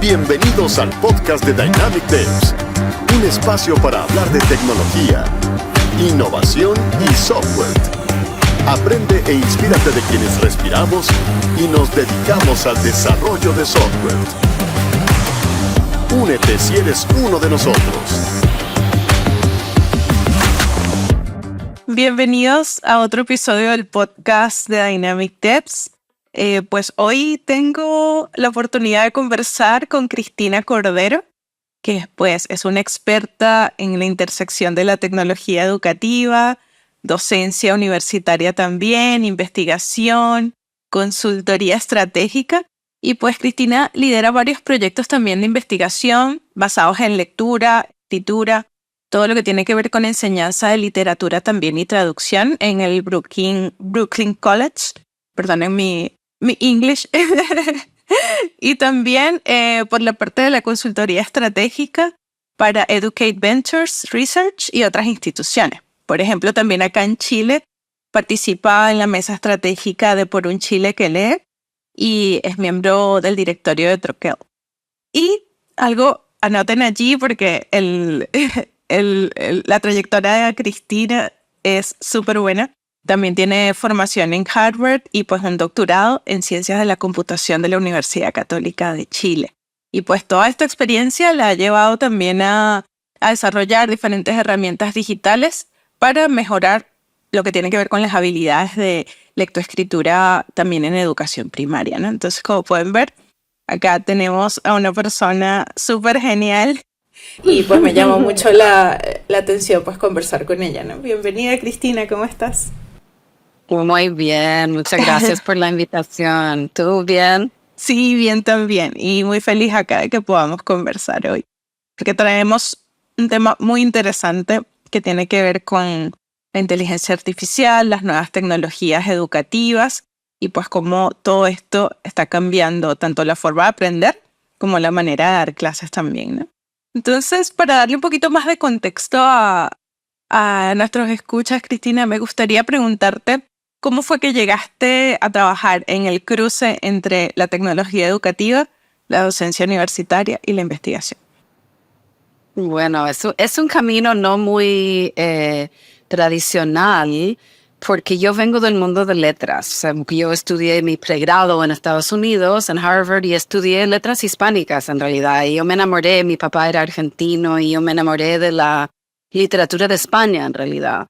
Bienvenidos al podcast de Dynamic Devs, un espacio para hablar de tecnología, innovación y software. Aprende e inspírate de quienes respiramos y nos dedicamos al desarrollo de software. Únete si eres uno de nosotros. Bienvenidos a otro episodio del podcast de Dynamic Devs. Pues hoy tengo la oportunidad de conversar con Cristina Cordero, que pues, es una experta en la intersección de la tecnología educativa, docencia universitaria también, investigación, consultoría estratégica. Y pues Cristina lidera varios proyectos también de investigación basados en lectura, escritura, todo lo que tiene que ver con enseñanza de literatura también y traducción en el Brooklyn College. Perdonen mi English. Y también por la parte de la consultoría estratégica para Educate Ventures Research y otras instituciones. Por ejemplo, también acá en Chile participa en la mesa estratégica de Por un Chile que lee y es miembro del directorio de Troquel. Y algo, anoten allí porque la trayectoria de Cristina es súper buena. También tiene formación en Harvard y pues un doctorado en Ciencias de la Computación de la Universidad Católica de Chile. Y pues toda esta experiencia la ha llevado también a desarrollar diferentes herramientas digitales para mejorar lo que tiene que ver con las habilidades de lectoescritura también en educación primaria, ¿no? Entonces, como pueden ver, acá tenemos a una persona súper genial y pues me llamó mucho la atención pues conversar con ella, ¿no? Bienvenida, Cristina, ¿cómo estás? Muy bien, muchas gracias por la invitación. ¿Tú bien? Sí, bien también. Y muy feliz acá de que podamos conversar hoy. Porque traemos un tema muy interesante que tiene que ver con la inteligencia artificial, las nuevas tecnologías educativas y pues cómo todo esto está cambiando tanto la forma de aprender como la manera de dar clases también, ¿no? Entonces, para darle un poquito más de contexto a nuestros escuchas, Cristina, me gustaría preguntarte ¿cómo fue que llegaste a trabajar en el cruce entre la tecnología educativa, la docencia universitaria y la investigación? Bueno, eso es un camino no muy tradicional porque yo vengo del mundo de letras. O sea, yo estudié mi pregrado en Estados Unidos, en Harvard, y estudié letras hispánicas en realidad. Y yo me enamoré, mi papá era argentino, y yo me enamoré de la literatura de España en realidad.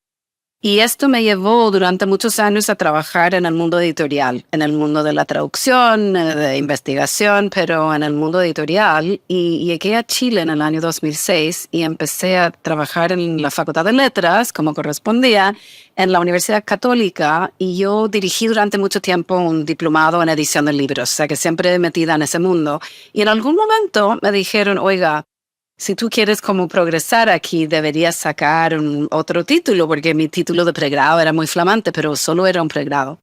Y esto me llevó durante muchos años a trabajar en el mundo editorial, en el mundo de la traducción, de investigación, pero en el mundo editorial. Y llegué a Chile en el año 2006 y empecé a trabajar en la Facultad de Letras, como correspondía, en la Universidad Católica. Y yo dirigí durante mucho tiempo un diplomado en edición de libros, o sea que siempre metida en ese mundo. Y en algún momento me dijeron, oiga, si tú quieres como progresar aquí, deberías sacar otro título, porque mi título de pregrado era muy flamante, pero solo era un pregrado.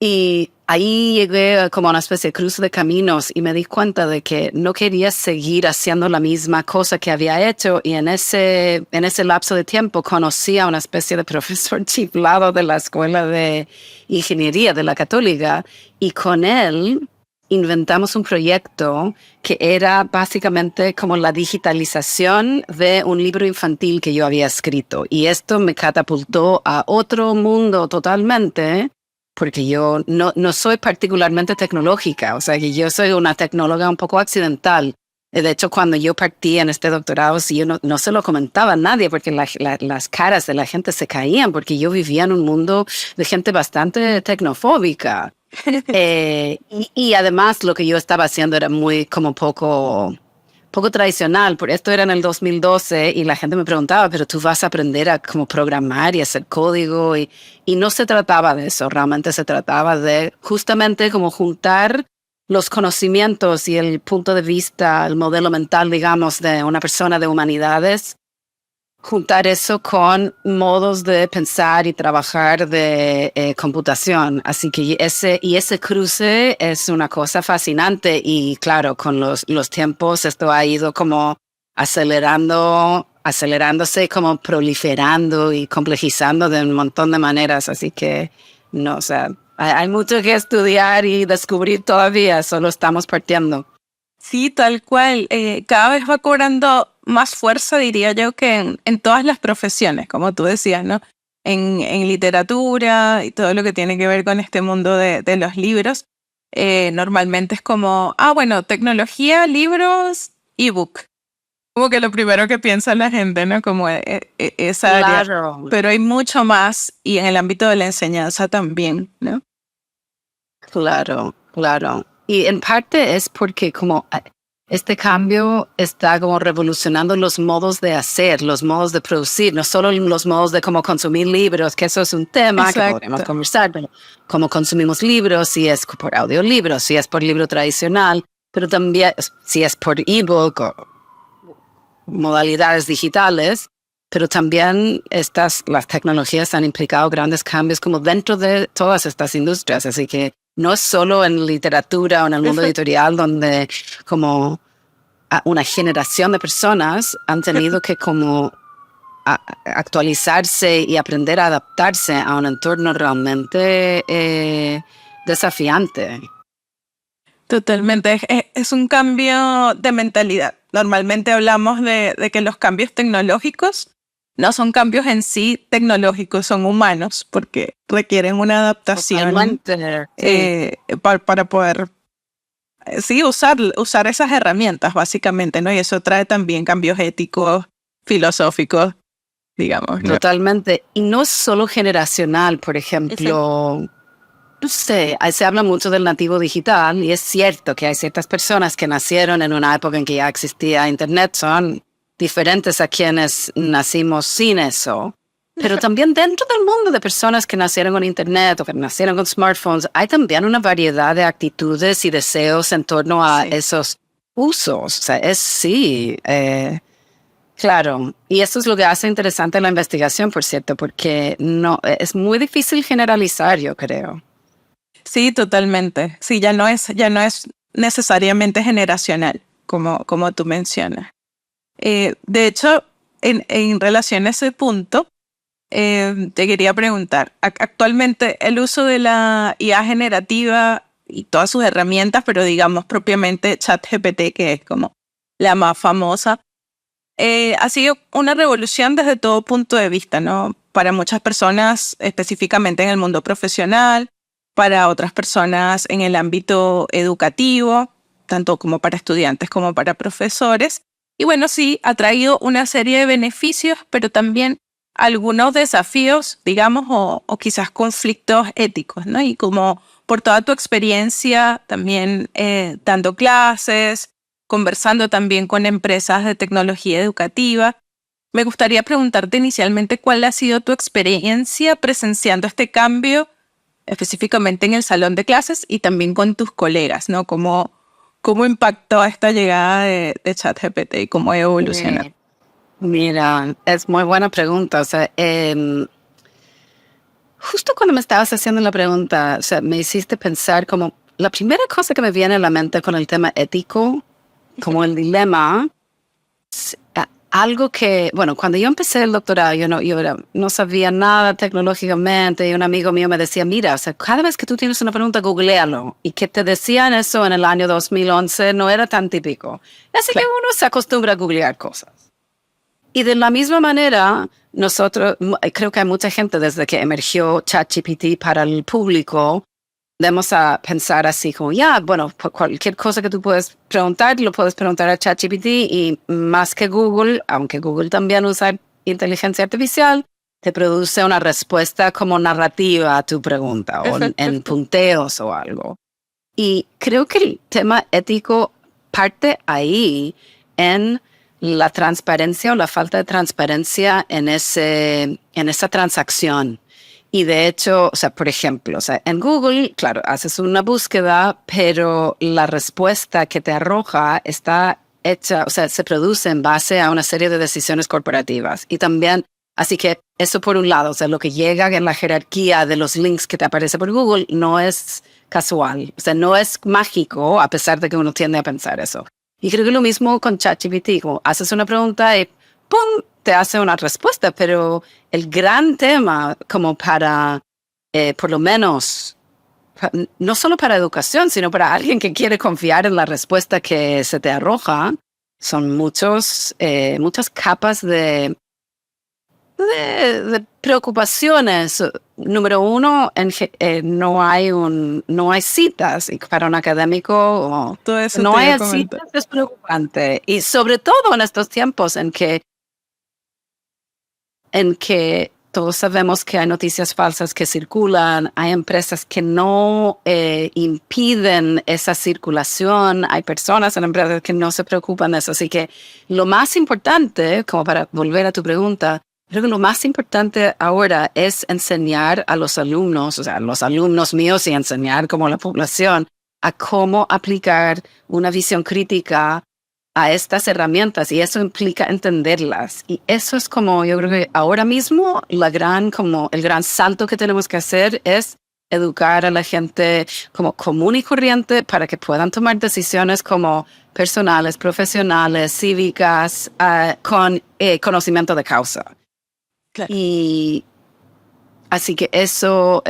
Y ahí llegué como a una especie de cruce de caminos y me di cuenta de que no quería seguir haciendo la misma cosa que había hecho. Y en ese lapso de tiempo conocí a una especie de profesor chiflado de la Escuela de Ingeniería de la Católica y con él inventamos un proyecto que era básicamente como la digitalización de un libro infantil que yo había escrito. Y esto me catapultó a otro mundo totalmente, porque yo no soy particularmente tecnológica, o sea que yo soy una tecnóloga un poco accidental. De hecho, cuando yo partí en este doctorado, sí, yo no se lo comentaba a nadie porque las caras de la gente se caían, porque yo vivía en un mundo de gente bastante tecnofóbica. Y además lo que yo estaba haciendo era muy como poco tradicional, por esto era en el 2012 y la gente me preguntaba, pero tú vas a aprender a como programar y hacer código y no se trataba de eso, realmente se trataba de justamente como juntar los conocimientos y el punto de vista, el modelo mental, digamos, de una persona de humanidades, juntar eso con modos de pensar y trabajar de computación. Así que ese cruce es una cosa fascinante y claro, con los tiempos esto ha ido como acelerándose, como proliferando y complejizando de un montón de maneras. Así que no, o sea, hay mucho que estudiar y descubrir todavía, solo estamos partiendo. Sí, tal cual. Cada vez va cobrando más fuerza, diría yo, que en todas las profesiones, como tú decías, ¿no? En literatura y todo lo que tiene que ver con este mundo de los libros. Normalmente es como, bueno, tecnología, libros, ebook. Como que lo primero que piensa la gente, ¿no? Como esa área. Claro, Pero hay mucho más y en el ámbito de la enseñanza también, ¿no? claro, claro. Y en parte es porque como este cambio está como revolucionando los modos de hacer, los modos de producir, no solo los modos de cómo consumir libros, que eso es un tema que podríamos Exacto. conversar, pero cómo consumimos libros, si es por audiolibros, si es por libro tradicional, pero también si es por ebook o modalidades digitales, pero también las tecnologías han implicado grandes cambios como dentro de todas estas industrias, así que no es solo en literatura o en el mundo editorial donde como una generación de personas han tenido que como actualizarse y aprender a adaptarse a un entorno realmente desafiante. Totalmente, es un cambio de mentalidad. Normalmente hablamos de que los cambios tecnológicos no son cambios en sí tecnológicos, son humanos, porque requieren una adaptación para poder, sí, usar esas herramientas, básicamente, ¿no? Y eso trae también cambios éticos, filosóficos, digamos, ¿no? Totalmente. Y no es solo generacional, por ejemplo. No sé, se habla mucho del nativo digital y es cierto que hay ciertas personas que nacieron en una época en que ya existía Internet, son diferentes a quienes nacimos sin eso. Pero también dentro del mundo de personas que nacieron con Internet o que nacieron con smartphones, hay también una variedad de actitudes y deseos en torno a esos usos. O sea, claro. Y eso es lo que hace interesante la investigación, por cierto, porque no, es muy difícil generalizar, yo creo. Sí, totalmente. Sí, ya no es necesariamente generacional, como tú mencionas. De hecho, en relación a ese punto, te quería preguntar, actualmente el uso de la IA generativa y todas sus herramientas, pero digamos propiamente ChatGPT, que es como la más famosa, ha sido una revolución desde todo punto de vista, ¿no? Para muchas personas, específicamente en el mundo profesional, para otras personas en el ámbito educativo, tanto como para estudiantes como para profesores. Y bueno, sí, ha traído una serie de beneficios, pero también algunos desafíos, digamos, o quizás conflictos éticos, ¿no? Y como por toda tu experiencia también dando clases, conversando también con empresas de tecnología educativa, me gustaría preguntarte inicialmente cuál ha sido tu experiencia presenciando este cambio, específicamente en el salón de clases y también con tus colegas, ¿no? ¿Cómo impactó esta llegada de ChatGPT y cómo ha evolucionado? Mira, es muy buena pregunta. O sea, justo cuando me estabas haciendo la pregunta, o sea, me hiciste pensar como la primera cosa que me viene a la mente con el tema ético, como el dilema, algo que, bueno, cuando yo empecé el doctorado, yo no sabía nada tecnológicamente y un amigo mío me decía, mira, o sea, cada vez que tú tienes una pregunta, googlealo. Y que te decían eso en el año 2011 no era tan típico. Así que uno se acostumbra a googlear cosas. Y de la misma manera, nosotros, creo que hay mucha gente desde que emergió ChatGPT para el público, debemos a pensar así como, bueno, cualquier cosa que tú puedes preguntar, lo puedes preguntar a ChatGPT y más que Google, aunque Google también usa inteligencia artificial, te produce una respuesta como narrativa a tu pregunta o en punteos o algo. Y creo que el tema ético parte ahí en la transparencia o la falta de transparencia en esa transacción. Y de hecho, o sea, por ejemplo, o sea, en Google, claro, haces una búsqueda, pero la respuesta que te arroja está hecha, o sea, se produce en base a una serie de decisiones corporativas. Y también, así que eso por un lado, o sea, lo que llega en la jerarquía de los links que te aparece por Google no es casual, o sea, no es mágico, a pesar de que uno tiende a pensar eso. Y creo que lo mismo con ChatGPT, como haces una pregunta y ¡pum!, te hace una respuesta, pero el gran tema como para, por lo menos, no solo para educación, sino para alguien que quiere confiar en la respuesta que se te arroja. Son muchas capas de preocupaciones. Número uno, no hay citas. Y para un académico, Todo eso no te iba hay a comentar. citas, es preocupante. Y sobre todo en estos tiempos en que todos sabemos que hay noticias falsas que circulan, hay empresas que no impiden esa circulación, hay personas en empresas que no se preocupan de eso. Así que lo más importante, como para volver a tu pregunta, creo que lo más importante ahora es enseñar a los alumnos, o sea, los alumnos míos y enseñar como la población a cómo aplicar una visión crítica a estas herramientas, y eso implica entenderlas. Y eso es como, yo creo que ahora mismo el gran salto que tenemos que hacer es educar a la gente como común y corriente para que puedan tomar decisiones como personales, profesionales, cívicas, con conocimiento de causa. Claro. Y así que eso...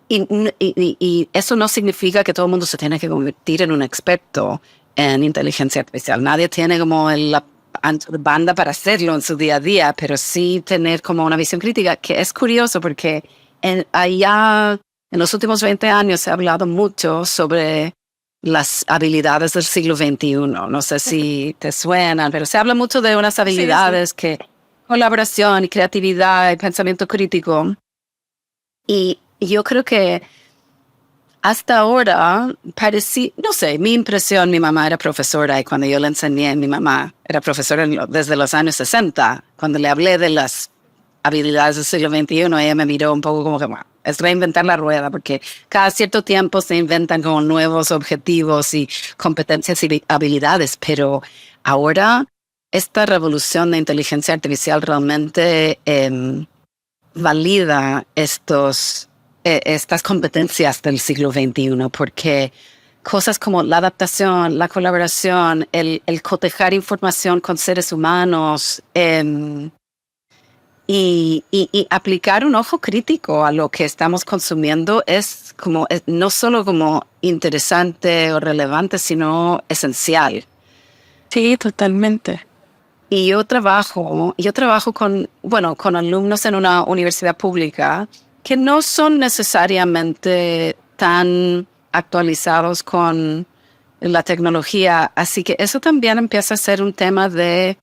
Y eso no significa que todo el mundo se tiene que convertir en un experto en inteligencia artificial. Nadie tiene como la ancho de banda para hacerlo en su día a día, pero sí tener como una visión crítica, que es curioso porque allá en los últimos 20 años se ha hablado mucho sobre las habilidades del siglo XXI. No sé si te suenan, pero se habla mucho de unas habilidades que colaboración y creatividad y pensamiento crítico. Y yo creo que hasta ahora no sé, mi impresión, mi mamá era profesora y cuando yo le enseñé, mi mamá era profesora desde los años 60. Cuando le hablé de las habilidades del siglo XXI, ella me miró un poco como que, bueno, es reinventar la rueda porque cada cierto tiempo se inventan como nuevos objetivos y competencias y habilidades, pero ahora esta revolución de inteligencia artificial realmente valida estas competencias del siglo XXI, porque cosas como la adaptación, la colaboración, el cotejar información con seres humanos y aplicar un ojo crítico a lo que estamos consumiendo es no solo como interesante o relevante, sino esencial. Sí, totalmente. Y yo trabajo con alumnos en una universidad pública que no son necesariamente tan actualizados con la tecnología. Así que eso también empieza a ser un tema de,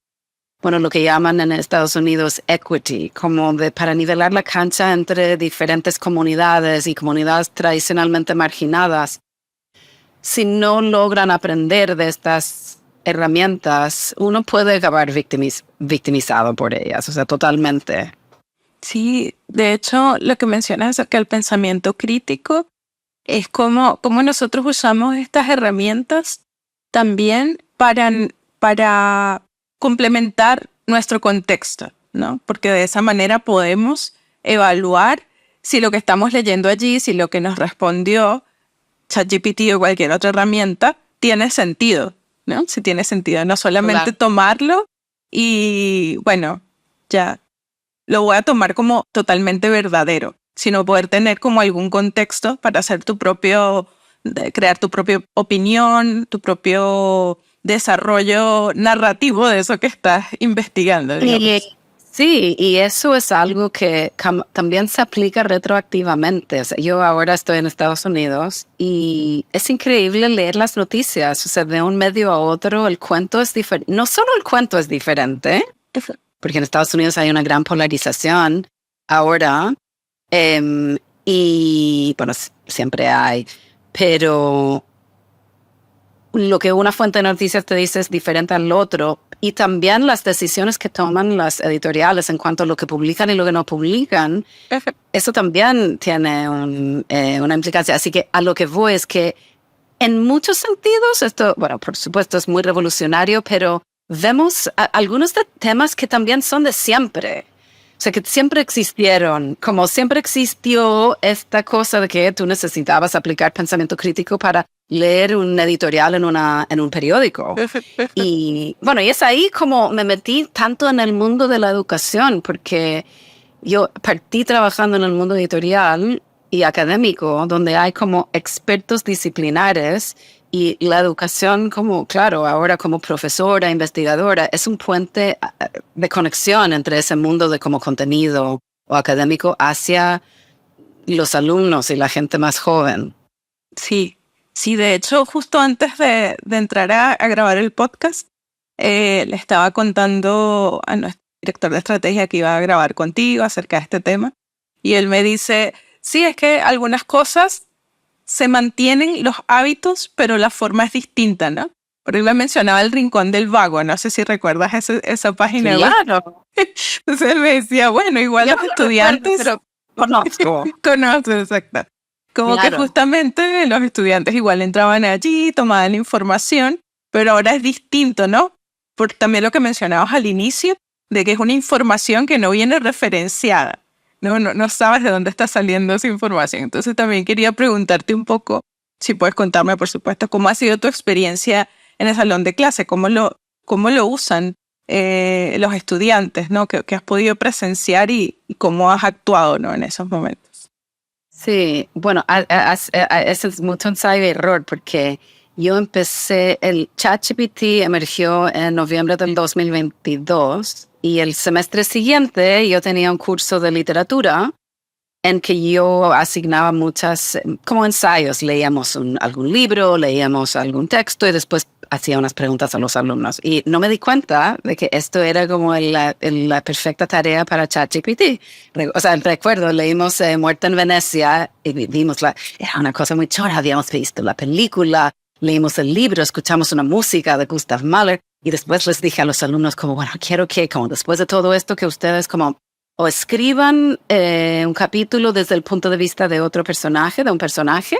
lo que llaman en Estados Unidos equity, como para nivelar la cancha entre diferentes comunidades y comunidades tradicionalmente marginadas. Si no logran aprender de estas herramientas, uno puede acabar victimizado por ellas, o sea, totalmente. Sí, de hecho, lo que mencionas acerca del pensamiento crítico es cómo nosotros usamos estas herramientas también para complementar nuestro contexto, ¿no? Porque de esa manera podemos evaluar si lo que estamos leyendo allí, si lo que nos respondió ChatGPT o cualquier otra herramienta tiene sentido, ¿no? Si tiene sentido, no solamente Claro. tomarlo y, ya lo voy a tomar como totalmente verdadero, sino poder tener como algún contexto para hacer crear tu propia opinión, tu propio desarrollo narrativo de eso que estás investigando, digamos. Sí, y eso es algo que también se aplica retroactivamente. O sea, yo ahora estoy en Estados Unidos y es increíble leer las noticias. O sea, de un medio a otro el cuento es diferente. No solo el cuento es diferente, porque en Estados Unidos hay una gran polarización ahora, y siempre hay, pero lo que una fuente de noticias te dice es diferente al otro, y también las decisiones que toman las editoriales en cuanto a lo que publican y lo que no publican, eso también tiene una implicancia. Así que a lo que voy es que en muchos sentidos esto, por supuesto es muy revolucionario, pero vemos algunos de temas que también son de siempre. O sea, que siempre existieron, como siempre existió esta cosa de que tú necesitabas aplicar pensamiento crítico para leer un editorial en un periódico. Y y es ahí como me metí tanto en el mundo de la educación, porque yo partí trabajando en el mundo editorial y académico, donde hay como expertos disciplinares y la educación como, claro, ahora como profesora, investigadora, es un puente de conexión entre ese mundo de como contenido o académico hacia los alumnos y la gente más joven. Sí, sí, de hecho, justo antes de entrar a grabar el podcast, le estaba contando a nuestro director de estrategia que iba a grabar contigo acerca de este tema. Y él me dice, sí, es que algunas cosas se mantienen los hábitos, pero la forma es distinta, ¿no? Por ejemplo, mencionaba el Rincón del Vago, no sé si recuerdas esa página web. Claro. Entonces él me decía, bueno, igual Yo los no estudiantes... recuerdo, pero conozco. Conozco, exacto. Como que Claro. justamente los estudiantes igual entraban allí, tomaban la información, pero ahora es distinto, ¿no? Por también lo que mencionabas al inicio, de que es una información que no viene referenciada. No sabes de dónde está saliendo esa información. Entonces también quería preguntarte un poco, si puedes contarme, por supuesto, cómo ha sido tu experiencia en el salón de clase, cómo lo usan los estudiantes, ¿no? Que has podido presenciar y cómo has actuado, ¿no? En esos momentos. Sí, bueno, ese es mucho ensayo y error porque yo empecé, el ChatGPT emergió en noviembre del 2022 y el semestre siguiente yo tenía un curso de literatura en que yo asignaba muchas, como ensayos, leíamos algún libro, leíamos algún texto y después hacía unas preguntas a los alumnos. Y no me di cuenta de que esto era como la perfecta tarea para ChatGPT. O sea, recuerdo, leímos Muerte en Venecia y vimos era una cosa muy chora, habíamos visto la película, leímos el libro, escuchamos una música de Gustav Mahler y después les dije a los alumnos como, bueno, quiero que como después de todo esto que ustedes como o escriban un capítulo desde el punto de vista de otro personaje, de un personaje,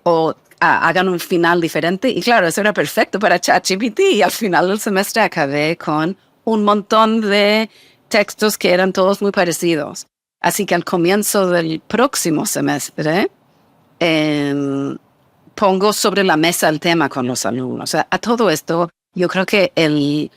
o hagan un final diferente. Y claro, eso era perfecto para ChatGPT. Y al final del semestre acabé con un montón de textos que eran todos muy parecidos. Así que al comienzo del próximo semestre, pongo sobre la mesa el tema con los alumnos. O sea, a todo esto, yo creo que el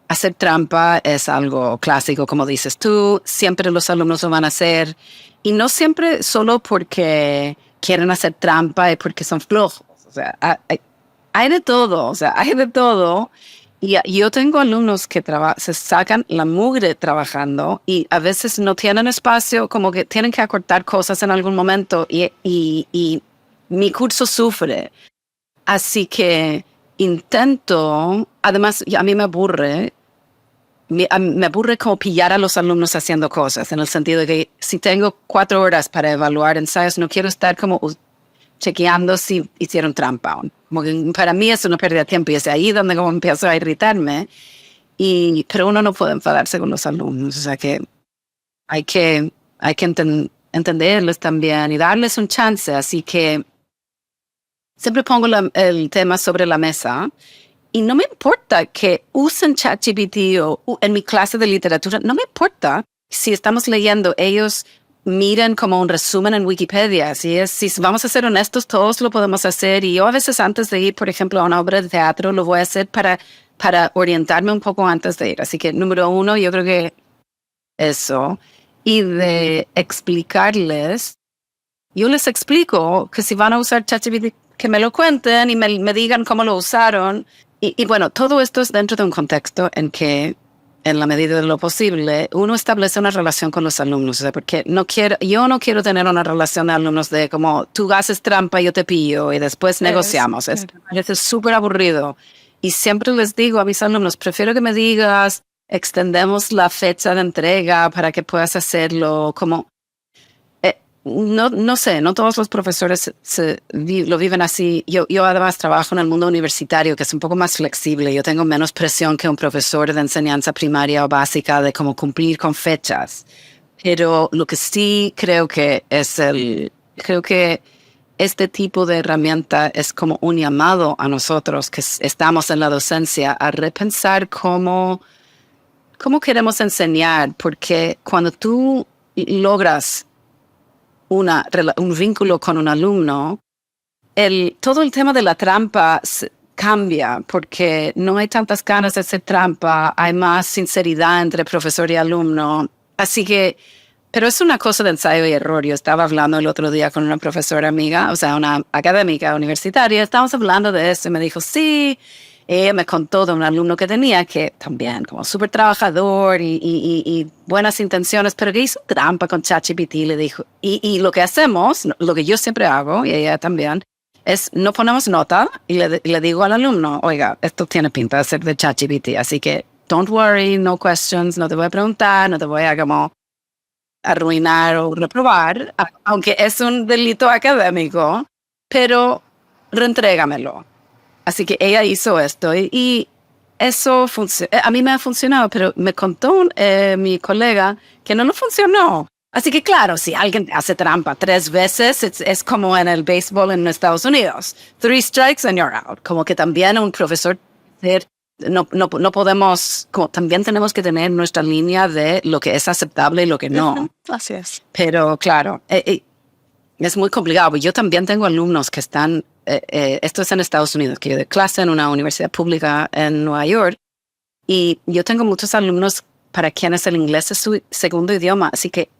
hacer trampa es algo clásico, como dices tú. Siempre los alumnos lo van a hacer. Y no siempre solo porque quieren hacer trampa y porque son flojos. O sea, hay de todo. O sea, hay de todo. Y yo tengo alumnos que se sacan la mugre trabajando y a veces no tienen espacio, como que tienen que acortar cosas en algún momento y mi curso sufre. Así que intento, además a mí me aburre como pillar a los alumnos haciendo cosas, en el sentido de que si tengo 4 horas para evaluar ensayos, no quiero estar como chequeando si hicieron trampa. Como que para mí es una pérdida de tiempo y es ahí donde como empiezo a irritarme. Pero uno no puede enfadarse con los alumnos, o sea que hay que entenderles también y darles un chance. Así que siempre pongo el tema sobre la mesa. Y no me importa que usen ChatGPT o en mi clase de literatura, no me importa si estamos leyendo, ellos miren como un resumen en Wikipedia. Si vamos a ser honestos, todos lo podemos hacer. Y yo a veces antes de ir, por ejemplo, a una obra de teatro, lo voy a hacer para orientarme un poco antes de ir. Así que número 1, yo creo que eso. Y de explicarles, yo les explico que si van a usar ChatGPT, que me lo cuenten y me digan cómo lo usaron. Y bueno, todo esto es dentro de un contexto en que, en la medida de lo posible, uno establece una relación con los alumnos. O sea, porque yo no quiero tener una relación de alumnos de como, tú haces trampa, yo te pillo y después negociamos. Es súper aburrido. Y siempre les digo a mis alumnos, prefiero que me digas, extendemos la fecha de entrega para que puedas hacerlo como... No sé, no todos los profesores lo viven así. Yo además trabajo en el mundo universitario, que es un poco más flexible. Yo tengo menos presión que un profesor de enseñanza primaria o básica de cómo cumplir con fechas. Pero lo que sí creo que creo que este tipo de herramienta es como un llamado a nosotros que estamos en la docencia a repensar cómo queremos enseñar, porque cuando tú logras un vínculo con un alumno, todo el tema de la trampa cambia porque no hay tantas ganas de hacer trampa, hay más sinceridad entre profesor y alumno. Así que Pero es una cosa de ensayo y error. Yo estaba hablando el otro día con una profesora amiga, o sea, una académica universitaria. Estábamos hablando de esto y me dijo, sí. Ella me contó de un alumno que tenía que también como súper trabajador y buenas intenciones, pero que hizo trampa con ChatGPT. Le dijo, y lo que hacemos, lo que yo siempre hago, y ella también, es no ponemos nota y le digo al alumno, oiga, esto tiene pinta de ser de ChatGPT, así que don't worry, no questions, no te voy a preguntar, no te voy a como arruinar o reprobar, aunque es un delito académico, pero reentrégamelo. Así que ella hizo esto y eso a mí me ha funcionado, pero me contó mi colega que no funcionó. Así que claro, si alguien hace trampa 3 veces, es como en el béisbol en Estados Unidos. 3 strikes and you're out. Como que también un profesor, no podemos, como también tenemos que tener nuestra línea de lo que es aceptable y lo que no. Así es. Pero claro, es muy complicado. Yo también tengo alumnos que están, esto es en Estados Unidos, que yo doy clase en una universidad pública en Nueva York, y yo tengo muchos alumnos para quienes el inglés es su segundo idioma, así que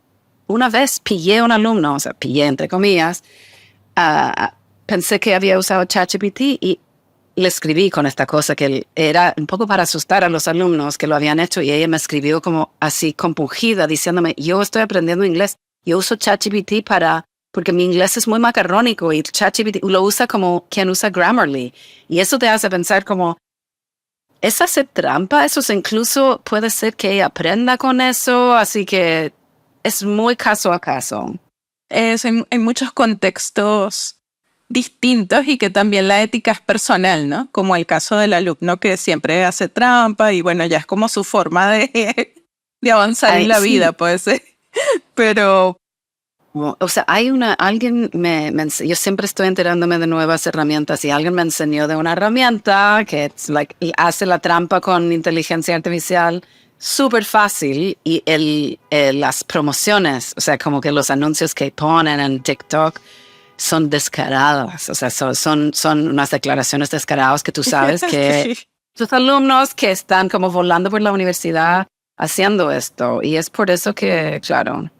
una vez pillé a un alumno, o sea, pillé entre comillas, pensé que había usado ChatGPT y le escribí con esta cosa que era un poco para asustar a los alumnos que lo habían hecho, y ella me escribió como así compungida diciéndome, yo estoy aprendiendo inglés, yo uso ChatGPT porque mi inglés es muy macarrónico y ChatGPT lo usa como quien usa Grammarly. Y eso te hace pensar como, ¿es hacer trampa? Eso incluso puede ser que ella aprenda con eso, así que es muy caso a caso. Hay muchos contextos distintos y que también la ética es personal, ¿no? Como el caso del alumno que siempre hace trampa y bueno, ya es como su forma de avanzar en la vida, puede ser. Pero o sea, alguien yo siempre estoy enterándome de nuevas herramientas y alguien me enseñó de una herramienta que hace la trampa con inteligencia artificial súper fácil, y las promociones, o sea, como que los anuncios que ponen en TikTok son descaradas, o sea, son unas declaraciones descaradas que tú sabes que tus alumnos que están como volando por la universidad haciendo esto, y es por eso que, claro,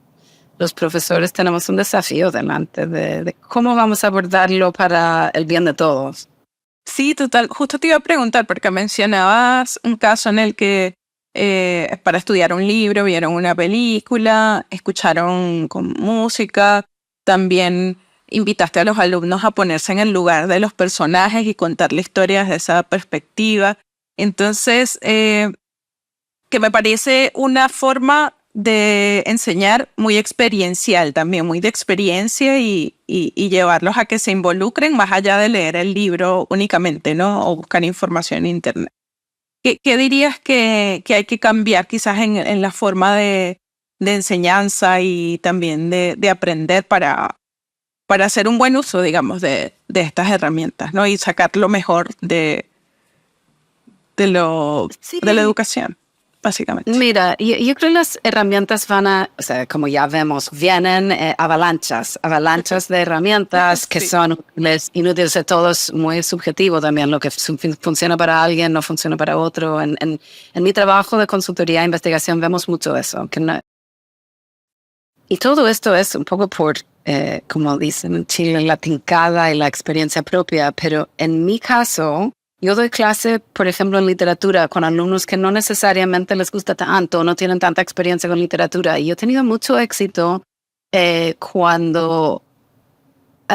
los profesores tenemos un desafío delante de cómo vamos a abordarlo para el bien de todos. Sí, total. Justo te iba a preguntar, porque mencionabas un caso en el que para estudiar un libro vieron una película, escucharon con música, también invitaste a los alumnos a ponerse en el lugar de los personajes y contarle historias de esa perspectiva. Entonces, que me parece una forma de enseñar muy experiencial también, muy de experiencia y llevarlos a que se involucren más allá de leer el libro únicamente, ¿no? O buscar información en internet. ¿Qué dirías que hay que cambiar quizás en la forma de enseñanza y también de aprender para hacer un buen uso, digamos, de estas herramientas, ¿no? Y sacar lo mejor de la educación? Básicamente. Mira, yo creo que las herramientas o sea, como ya vemos, vienen avalanchas de herramientas que son inútiles. Todo es muy subjetivo también. Lo que funciona para alguien no funciona para otro. En mi trabajo de consultoría e investigación vemos mucho eso. Y todo esto es un poco por, como dicen en Chile, la tincada y la experiencia propia. Pero en mi caso, yo doy clase, por ejemplo, en literatura con alumnos que no necesariamente les gusta tanto, no tienen tanta experiencia con literatura. Y yo he tenido mucho éxito cuando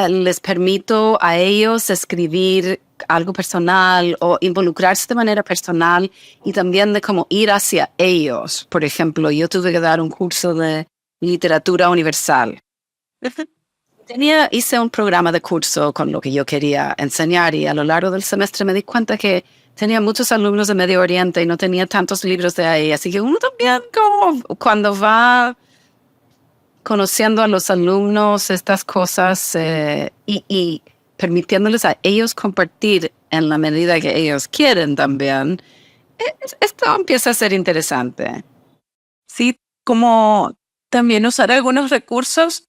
les permito a ellos escribir algo personal o involucrarse de manera personal y también de cómo ir hacia ellos. Por ejemplo, yo tuve que dar un curso de literatura universal. Hice un programa de curso con lo que yo quería enseñar, y a lo largo del semestre me di cuenta que tenía muchos alumnos de Medio Oriente y no tenía tantos libros de ahí. Así que uno también, como cuando va conociendo a los alumnos estas cosas y permitiéndoles a ellos compartir en la medida que ellos quieren también, esto empieza a ser interesante. Sí, como también usar algunos recursos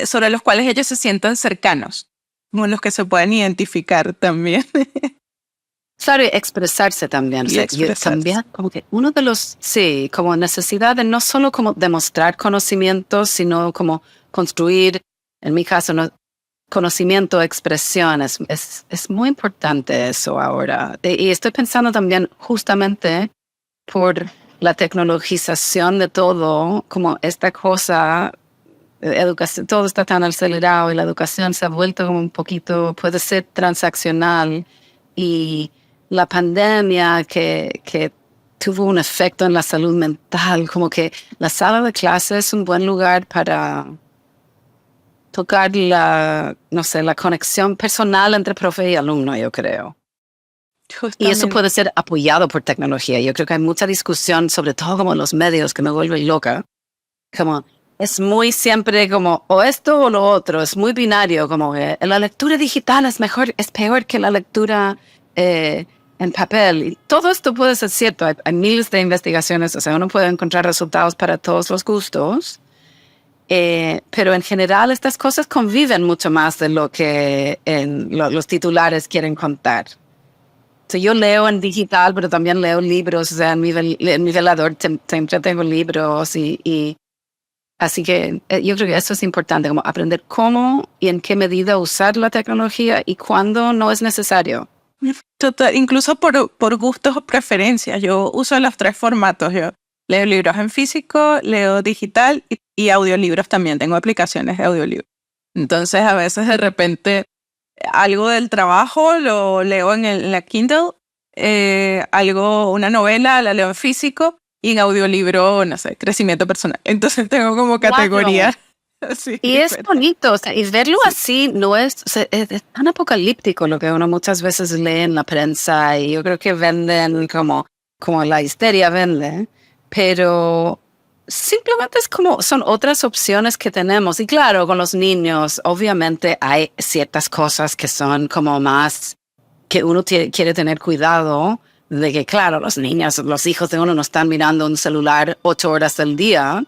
sobre los cuales ellos se sientan cercanos, con los que se pueden identificar también. Claro, y expresarse también. O sea, yo también, como que uno de los, sí, como necesidad de no solo como demostrar conocimientos, sino como construir, en mi caso, no, conocimiento, expresión. Es muy importante eso ahora. Y estoy pensando también justamente por la tecnologización de todo, como esta cosa, educación, todo está tan acelerado y la educación se ha vuelto como un poquito, puede ser transaccional, y la pandemia que tuvo un efecto en la salud mental, como que la sala de clase es un buen lugar para tocar no sé, la conexión personal entre profe y alumno, yo creo. Justamente. Y eso puede ser apoyado por tecnología. Yo creo que hay mucha discusión, sobre todo como en los medios, que me vuelve loca. Como es muy siempre como o esto o lo otro. Es muy binario, como que la lectura digital es peor que la lectura en papel. Y todo esto puede ser cierto. Hay miles de investigaciones, o sea, uno puede encontrar resultados para todos los gustos. Pero en general estas cosas conviven mucho más de lo que los titulares quieren contar. O sea, yo leo en digital, pero también leo libros. O sea, en mi velador siempre tengo libros y así que yo creo que eso es importante, como aprender cómo y en qué medida usar la tecnología y cuándo no es necesario. Total, incluso por gustos o preferencias. Yo uso los 3 formatos. Yo leo libros en físico, leo digital y audiolibros también. Tengo aplicaciones de audiolibros. Entonces, a veces de repente algo del trabajo lo leo en la Kindle, una novela la leo en físico y en audiolibro, no sé, crecimiento personal. Entonces tengo como categorías. Sí, y es bonito, o sea, y verlo así no es, o sea, es tan apocalíptico lo que uno muchas veces lee en la prensa, y yo creo que venden como la histeria vende, pero simplemente es como, son otras opciones que tenemos. Y claro, con los niños, obviamente hay ciertas cosas que son como más, que uno quiere tener cuidado de que, claro, los niños, los hijos de uno no están mirando un celular 8 horas al día,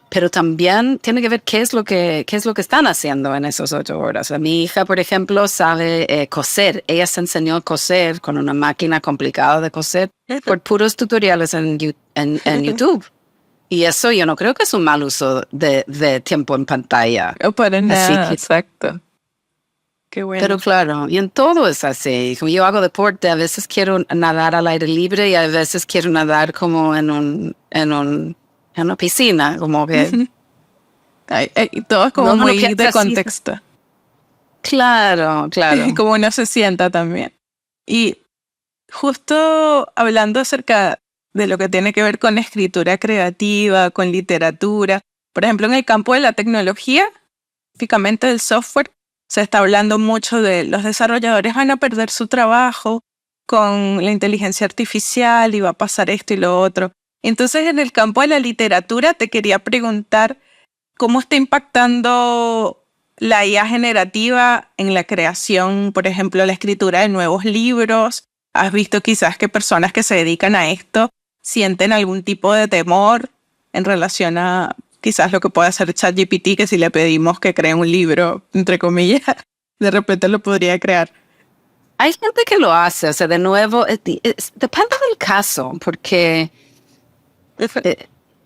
pero también tiene que ver qué es lo que están haciendo en esas 8 horas. Mi hija, por ejemplo, sabe coser. Ella se enseñó a coser con una máquina complicada de coser por puros tutoriales en YouTube. Y eso yo no creo que es un mal uso de tiempo en pantalla. Para nada, exacto. Qué bueno. Pero claro, y en todo es así. Como yo hago deporte, a veces quiero nadar al aire libre y a veces quiero nadar como en una piscina, como que... todo es como muy de contexto. Claro. Como uno se sienta también. Y justo hablando acerca de lo que tiene que ver con escritura creativa, con literatura, por ejemplo, en el campo de la tecnología, específicamente del software, se está hablando mucho de los desarrolladores van a perder su trabajo con la inteligencia artificial y va a pasar esto y lo otro. Entonces, en el campo de la literatura, te quería preguntar cómo está impactando la IA generativa en la creación, por ejemplo, la escritura de nuevos libros. ¿Has visto quizás que personas que se dedican a esto sienten algún tipo de temor en relación a quizás lo que puede hacer ChatGPT, que si le pedimos que cree un libro, entre comillas, de repente lo podría crear? Hay gente que lo hace, o sea, de nuevo, depende del caso, porque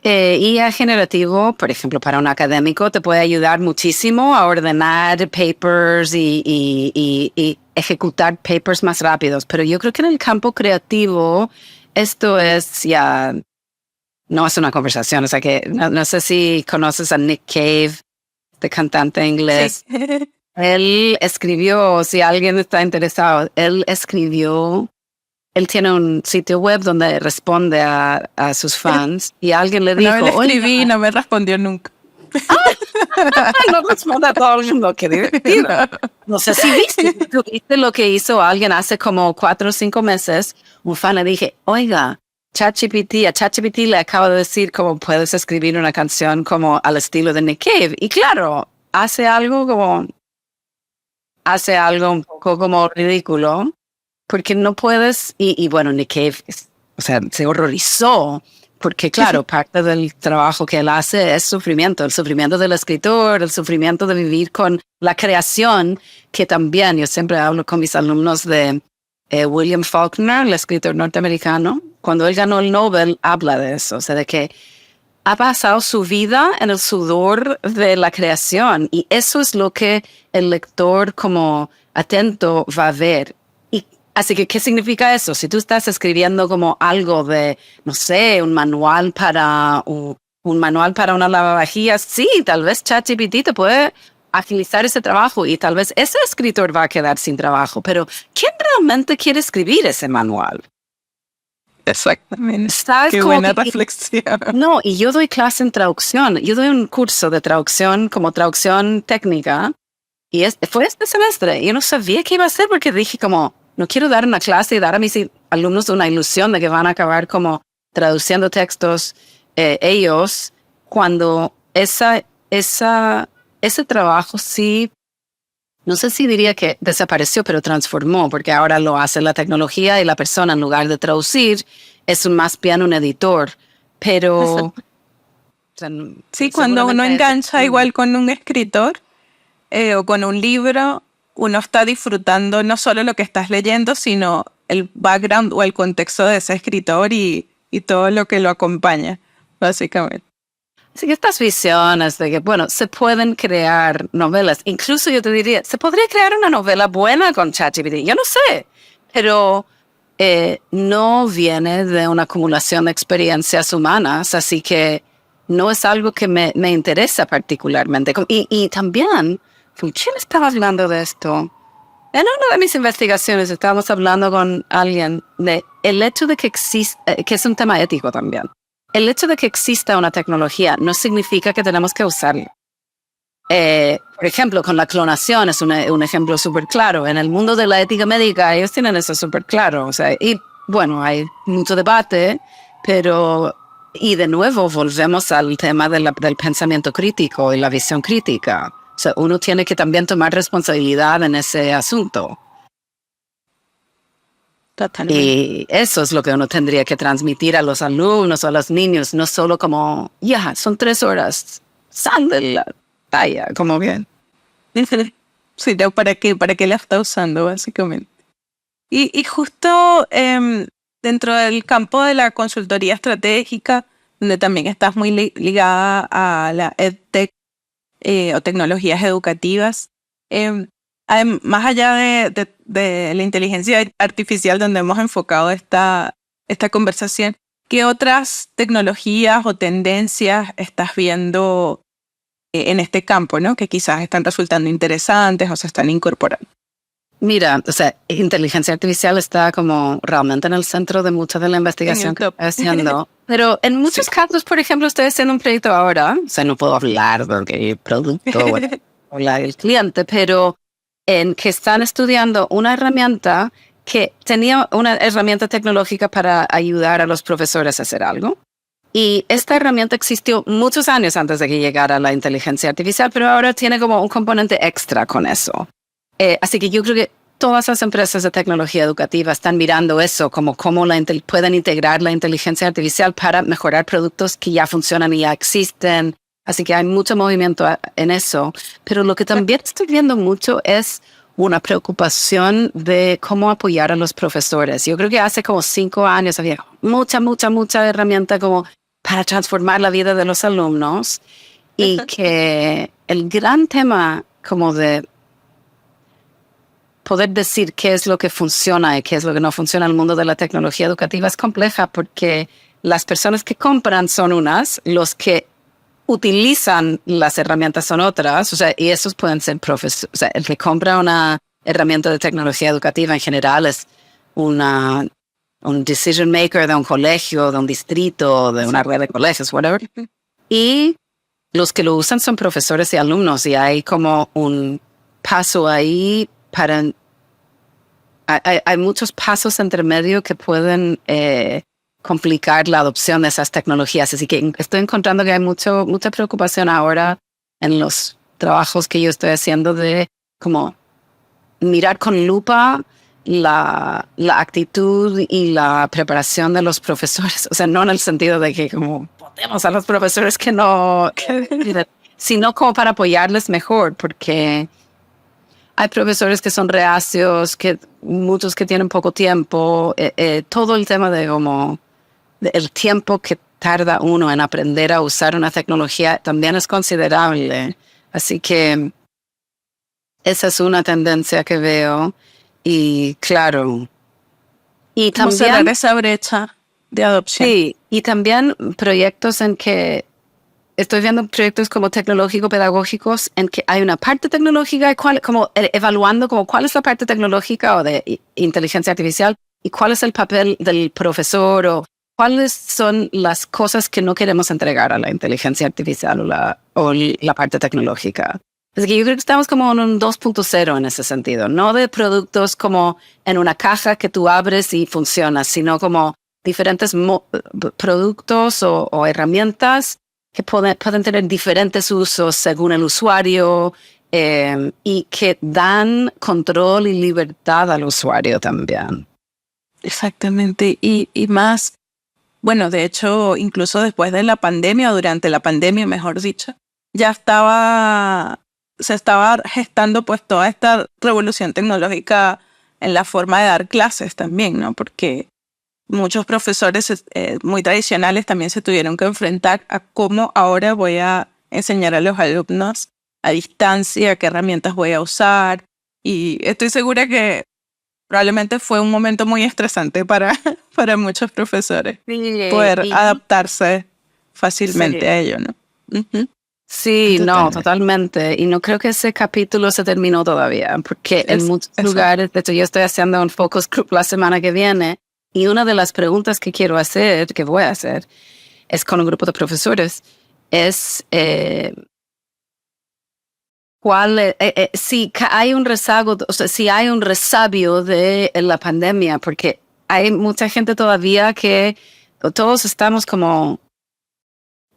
IA generativo, por ejemplo, para un académico, te puede ayudar muchísimo a ordenar papers y ejecutar papers más rápidos. Pero yo creo que en el campo creativo, esto es ya, no es una conversación. O sea que no sé si conoces a Nick Cave, de cantante inglés. Sí. Él escribió, si alguien está interesado, él tiene un sitio web donde responde a sus fans y alguien le dijo... No, le escribí y no me respondió nunca. No responde a todo el mundo, qué divertido. No sé si viste lo que hizo alguien hace como 4 o 5 meses. Un fan le dije, oiga, a ChatGPT le acabo de decir cómo puedes escribir una canción como al estilo de Nick Cave. Y claro, hace algo un poco como ridículo, porque no puedes, y bueno, Nick Cave, o sea, se horrorizó, porque claro, parte del trabajo que él hace es sufrimiento, el sufrimiento del escritor, el sufrimiento de vivir con la creación, que también, yo siempre hablo con mis alumnos de William Faulkner, el escritor norteamericano, cuando él ganó el Nobel, habla de eso, o sea, de que ha basado su vida en el sudor de la creación y eso es lo que el lector como atento va a ver. Y así que, ¿qué significa eso? Si tú estás escribiendo como algo de, no sé, un manual para una lavavajillas, sí, tal vez ChatGPT te puede agilizar ese trabajo y tal vez ese escritor va a quedar sin trabajo, pero ¿quién realmente quiere escribir ese manual? Exactamente. ¿Sabes? Qué Como buena que- reflexión. No, y yo doy clase en traducción. Yo doy un curso de traducción como traducción técnica y fue este semestre. Yo no sabía qué iba a hacer porque dije como, no quiero dar una clase y dar a mis alumnos una ilusión de que van a acabar como traduciendo textos ellos cuando ese trabajo sí, no sé si diría que desapareció, pero transformó porque ahora lo hace la tecnología y la persona en lugar de traducir es más bien un editor. Pero o sea, Sí, cuando uno seguramente engancha igual con un escritor o con un libro, uno está disfrutando no solo lo que estás leyendo, sino el background o el contexto de ese escritor y todo lo que lo acompaña, básicamente. Así que estas visiones de que, bueno, se pueden crear novelas. Incluso yo te diría, se podría crear una novela buena con ChatGPT. Yo no sé, pero no viene de una acumulación de experiencias humanas, así que no es algo que me interesa particularmente. Y también, ¿con quién estaba hablando de esto? En una de mis investigaciones estábamos hablando con alguien de el hecho de que existe, que es un tema ético también. El hecho de que exista una tecnología no significa que tenemos que usarla. Por ejemplo, con la clonación es un ejemplo súper claro. En el mundo de la ética médica ellos tienen eso súper claro. O sea, y bueno, hay mucho debate, pero y de nuevo volvemos al tema del pensamiento crítico y la visión crítica. O sea, uno tiene que también tomar responsabilidad en ese asunto. Totalmente. Y eso es lo que uno tendría que transmitir a los alumnos o a los niños, no solo como, ya, son 3 horas, sal de la talla, como bien. Sí, no, ¿para qué la está usando, básicamente? Y justo dentro del campo de la consultoría estratégica, donde también estás muy ligada a la EdTech o tecnologías educativas, más allá de la inteligencia artificial donde hemos enfocado esta conversación, ¿qué otras tecnologías o tendencias estás viendo en este campo, ¿no? Que quizás están resultando interesantes o se están incorporando? Mira, o sea, inteligencia artificial está como realmente en el centro de mucha de la investigación que estoy haciendo. Pero en muchos casos, por ejemplo, estoy haciendo un proyecto ahora, o sea, no puedo hablar del producto o el cliente, pero en que están estudiando una herramienta que tenía una herramienta tecnológica para ayudar a los profesores a hacer algo. Y esta herramienta existió muchos años antes de que llegara la inteligencia artificial, pero ahora tiene como un componente extra con eso. Así que yo creo que todas las empresas de tecnología educativa están mirando eso, como cómo pueden integrar la inteligencia artificial para mejorar productos que ya funcionan y ya existen. Así que hay mucho movimiento en eso. Pero lo que también estoy viendo mucho es una preocupación de cómo apoyar a los profesores. Yo creo que hace como 5 años había mucha herramienta como para transformar la vida de los alumnos y que el gran tema como de poder decir qué es lo que funciona y qué es lo que no funciona en el mundo de la tecnología educativa es compleja porque las personas que compran son unas, los que utilizan las herramientas son otras, o sea, y esos pueden ser profesores. O sea, el que compra una herramienta de tecnología educativa en general es un decision maker de un colegio, de un distrito, de una red de colegios, whatever. Y los que lo usan son profesores y alumnos y hay como un paso ahí para... Hay muchos pasos entre medio que pueden complicar la adopción de esas tecnologías. Así que estoy encontrando que hay mucha preocupación ahora en los trabajos que yo estoy haciendo de como mirar con lupa la actitud y la preparación de los profesores. O sea, no en el sentido de que como podemos a los profesores que no, sino como para apoyarles mejor, porque hay profesores que son reacios, que muchos que tienen poco tiempo. Todo el tema de como el tiempo que tarda uno en aprender a usar una tecnología también es considerable. Así que esa es una tendencia que veo. Y claro, y ¿Cómo también cerrar esa brecha de adopción? sí, y también proyectos en que estoy viendo proyectos como tecnológico-pedagógicos en que hay una parte tecnológica, como evaluando como cuál es la parte tecnológica o de inteligencia artificial y cuál es el papel del profesor o cuáles son las cosas que no queremos entregar a la inteligencia artificial o la parte tecnológica. Así que yo creo que estamos como en un 2.0 en ese sentido, no de productos como en una caja que tú abres y funciona, sino como diferentes productos o herramientas que pueden tener diferentes usos según el usuario y que dan control y libertad al usuario también. Exactamente. Y más, bueno, de hecho, incluso después de la pandemia, durante la pandemia, mejor dicho, ya se estaba gestando pues toda esta revolución tecnológica en la forma de dar clases también, ¿no? Porque muchos profesores muy tradicionales también se tuvieron que enfrentar a cómo ahora voy a enseñar a los alumnos a distancia, qué herramientas voy a usar. Y estoy segura que probablemente fue un momento muy estresante para muchos profesores poder adaptarse fácilmente a ello, ¿no? Uh-huh. Sí, no, totalmente. Y no creo que ese capítulo se terminó todavía, porque en muchos lugares, de hecho yo estoy haciendo un focus group la semana que viene, y una de las preguntas que voy a hacer, es con un grupo de profesores, es si hay un rezago, o sea, si hay un resabio de la pandemia, porque hay mucha gente todavía que todos estamos como,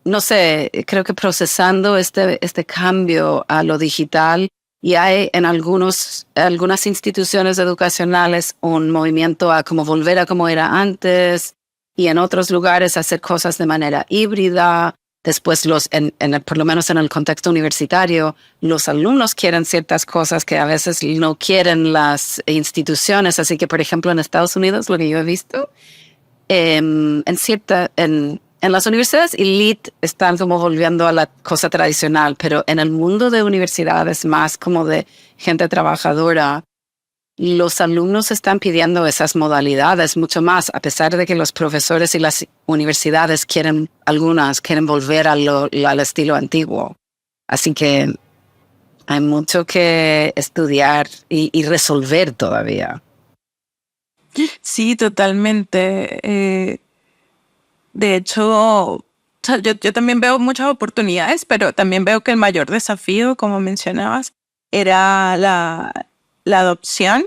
no sé, creo que procesando este cambio a lo digital, y hay en algunas instituciones educacionales un movimiento a como volver a como era antes, y en otros lugares hacer cosas de manera híbrida. Después por lo menos en el contexto universitario, los alumnos quieren ciertas cosas que a veces no quieren las instituciones. Así que, por ejemplo, en Estados Unidos, lo que yo he visto, en las universidades elite están como volviendo a la cosa tradicional, pero en el mundo de universidades más como de gente trabajadora, los alumnos están pidiendo esas modalidades mucho más, a pesar de que los profesores y las universidades algunas quieren volver al estilo antiguo. Así que hay mucho que estudiar y resolver todavía. Sí, totalmente. De hecho, yo también veo muchas oportunidades, pero también veo que el mayor desafío, como mencionabas, era la adopción,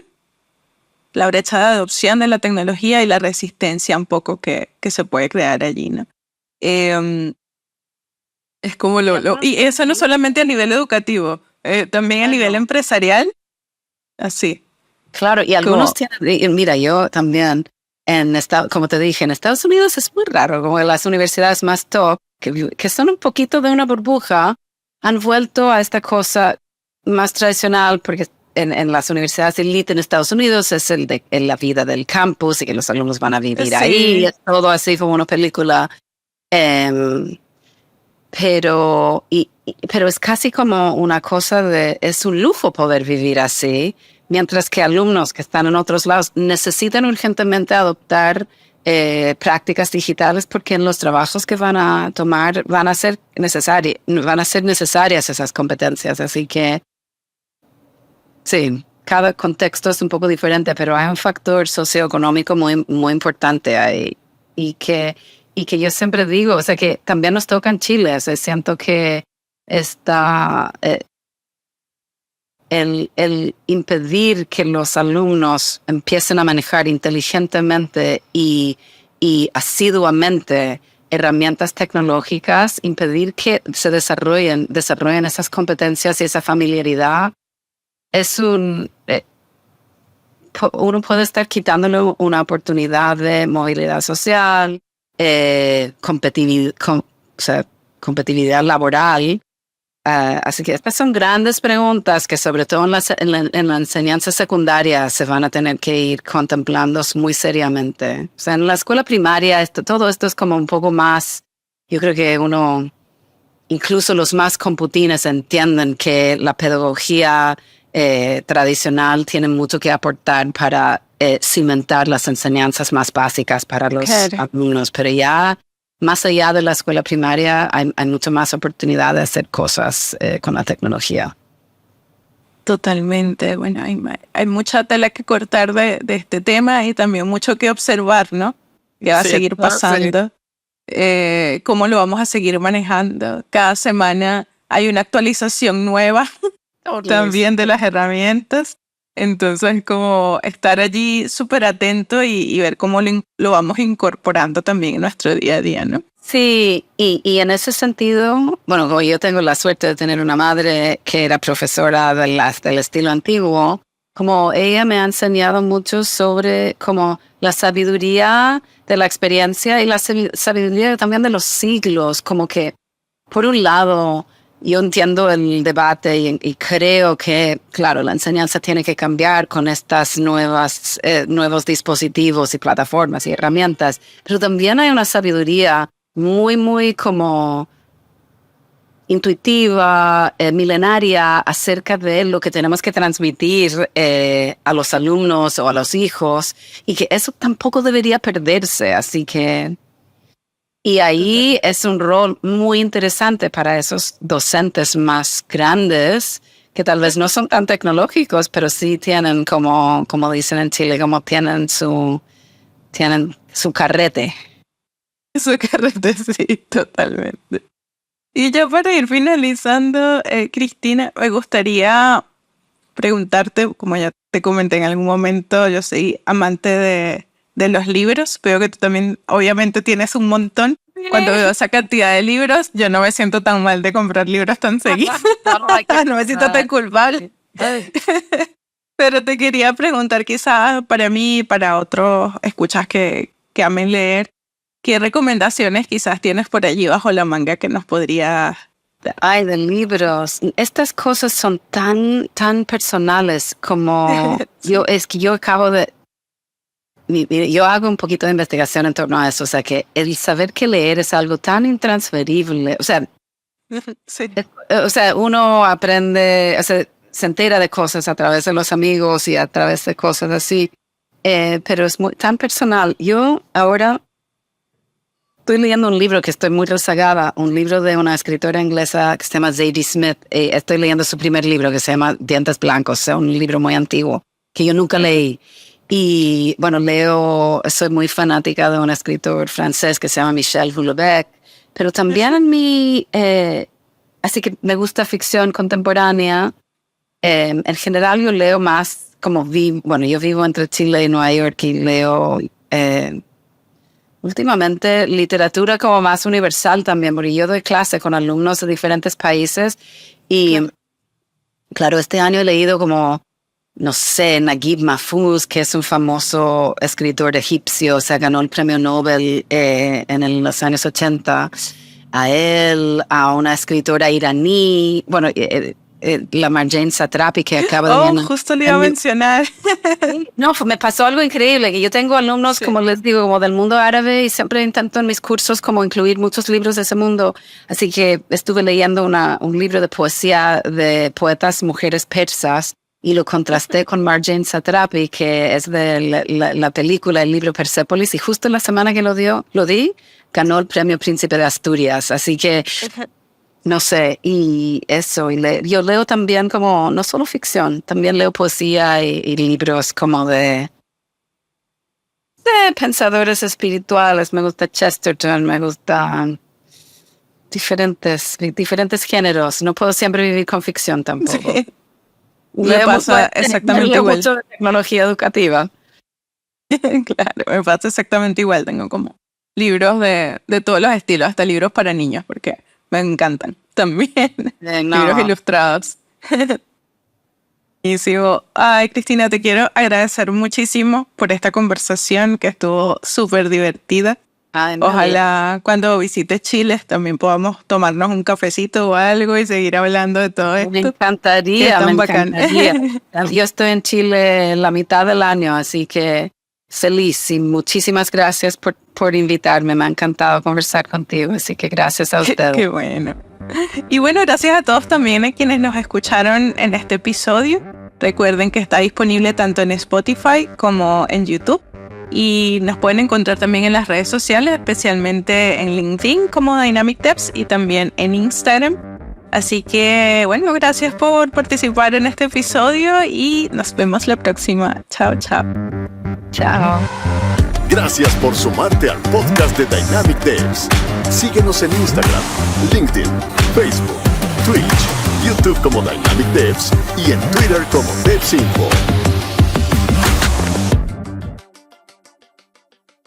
la brecha de adopción de la tecnología y la resistencia un poco que se puede crear allí, ¿no? Es como y eso no solamente a nivel educativo, también a nivel empresarial, así. Claro, y algunos tienen, mira, yo también, como te dije, en Estados Unidos es muy raro, como las universidades más top, que son un poquito de una burbuja, han vuelto a esta cosa más tradicional, porque en las universidades elite en Estados Unidos es la vida del campus y que los alumnos van a vivir ahí, es todo así como una película. Pero es casi como una cosa es un lujo poder vivir así, mientras que alumnos que están en otros lados necesitan urgentemente adoptar prácticas digitales porque en los trabajos que van a tomar van a ser necesarias esas competencias. Así que sí, cada contexto es un poco diferente, pero hay un factor socioeconómico muy, muy importante ahí y que yo siempre digo, o sea, que también nos toca en Chile. O sea, siento que el impedir que los alumnos empiecen a manejar inteligentemente y asiduamente herramientas tecnológicas, impedir que se desarrollen esas competencias y esa familiaridad, uno puede estar quitándole una oportunidad de movilidad social, competitividad laboral, Así que estas son grandes preguntas que sobre todo en la enseñanza secundaria se van a tener que ir contemplando muy seriamente. O sea, en la escuela primaria todo esto es como un poco más, yo creo que incluso los más computines entienden que la pedagogía tradicional tiene mucho que aportar para cimentar las enseñanzas más básicas para los alumnos, pero ya más allá de la escuela primaria hay mucha más oportunidad de hacer cosas con la tecnología. Totalmente. Bueno, hay mucha tela que cortar de este tema y también mucho que observar, ¿no? Que va a seguir pasando. Cómo lo vamos a seguir manejando. Cada semana hay una actualización nueva también de las herramientas. Entonces, como estar allí súper atento y ver cómo lo vamos incorporando también en nuestro día a día, ¿no? Sí, y en ese sentido, bueno, yo tengo la suerte de tener una madre que era profesora del estilo antiguo, como ella me ha enseñado mucho sobre como la sabiduría de la experiencia y la sabiduría también de los siglos, como que por un lado yo entiendo el debate y creo que, claro, la enseñanza tiene que cambiar con estas nuevos dispositivos y plataformas y herramientas, pero también hay una sabiduría muy, muy como intuitiva, milenaria acerca de lo que tenemos que transmitir a los alumnos o a los hijos y que eso tampoco debería perderse, así que... Y ahí es un rol muy interesante para esos docentes más grandes que tal vez no son tan tecnológicos, pero sí tienen como dicen en Chile, como tienen su carrete. Su carrete, sí, totalmente. Y ya para ir finalizando, Cristina, me gustaría preguntarte, como ya te comenté en algún momento, yo soy amante de los libros. Veo que tú también, obviamente, tienes un montón. Cuando veo esa cantidad de libros, yo no me siento tan mal de comprar libros tan seguidos. No me siento tan culpable. Pero te quería preguntar, quizás para mí y para otros escuchas que amen leer, ¿qué recomendaciones quizás tienes por allí bajo la manga que nos podrías dar? Ay, de libros. Estas cosas son tan personales como yo acabo de... Yo hago un poquito de investigación en torno a eso, o sea que el saber que leer es algo tan intransferible, o sea, Sí. Uno aprende, o sea, se entera de cosas a través de los amigos y a través de cosas así, pero es tan personal. Yo ahora estoy leyendo un libro que estoy muy rezagada, un libro de una escritora inglesa que se llama Zadie Smith. Estoy leyendo su primer libro que se llama Dientes Blancos, o sea, un libro muy antiguo que yo nunca leí. Y bueno, soy muy fanática de un escritor francés que se llama Michel Houellebecq, pero también así que me gusta ficción contemporánea. En general yo leo más yo vivo entre Chile y Nueva York y leo últimamente literatura como más universal también, porque yo doy clase con alumnos de diferentes países y claro, este año he leído como no sé, Naguib Mahfouz, que es un famoso escritor egipcio, o sea, ganó el premio Nobel en los años 80. A él, a una escritora iraní, bueno, la Marjane Satrapi, que acaba de... justo le iba a mencionar. No, me pasó algo increíble, que yo tengo alumnos, como les digo, como del mundo árabe y siempre intento en mis cursos como incluir muchos libros de ese mundo. Así que estuve leyendo un libro de poesía de poetas mujeres persas y lo contrasté con Marjane Satrapi, que es de la película, el libro Persépolis, y justo la semana que lo di, ganó el premio Príncipe de Asturias. Así que, no sé, y eso, yo leo también como, no solo ficción, también leo poesía y libros como de pensadores espirituales. Me gusta Chesterton, me gustan diferentes géneros. No puedo siempre vivir con ficción tampoco. Sí. Me pasa exactamente igual. Mucho de tecnología educativa. Claro, me pasa exactamente igual. Tengo como libros de todos los estilos, hasta libros para niños, porque me encantan también. Libros ilustrados. Y sigo, ay, Cristina, te quiero agradecer muchísimo por esta conversación que estuvo súper divertida. Ay, Ojalá cuando visites Chile también podamos tomarnos un cafecito o algo y seguir hablando de todo esto. Me que encantaría, es tan me bacán. encantaría. Yo estoy en Chile la mitad del año, así que feliz y muchísimas gracias por invitarme. Me ha encantado conversar contigo, así que gracias a ustedes. Qué bueno. Y bueno, gracias a todos también a quienes nos escucharon en este episodio. Recuerden que está disponible tanto en Spotify como en YouTube. Y nos pueden encontrar también en las redes sociales, especialmente en LinkedIn como Dynamic Devs y también en Instagram. Así que, bueno, gracias por participar en este episodio y nos vemos la próxima. Chao, chao. Chao. Gracias por sumarte al podcast de Dynamic Devs. Síguenos en Instagram, LinkedIn, Facebook, Twitch, YouTube como Dynamic Devs y en Twitter como DevsInfo.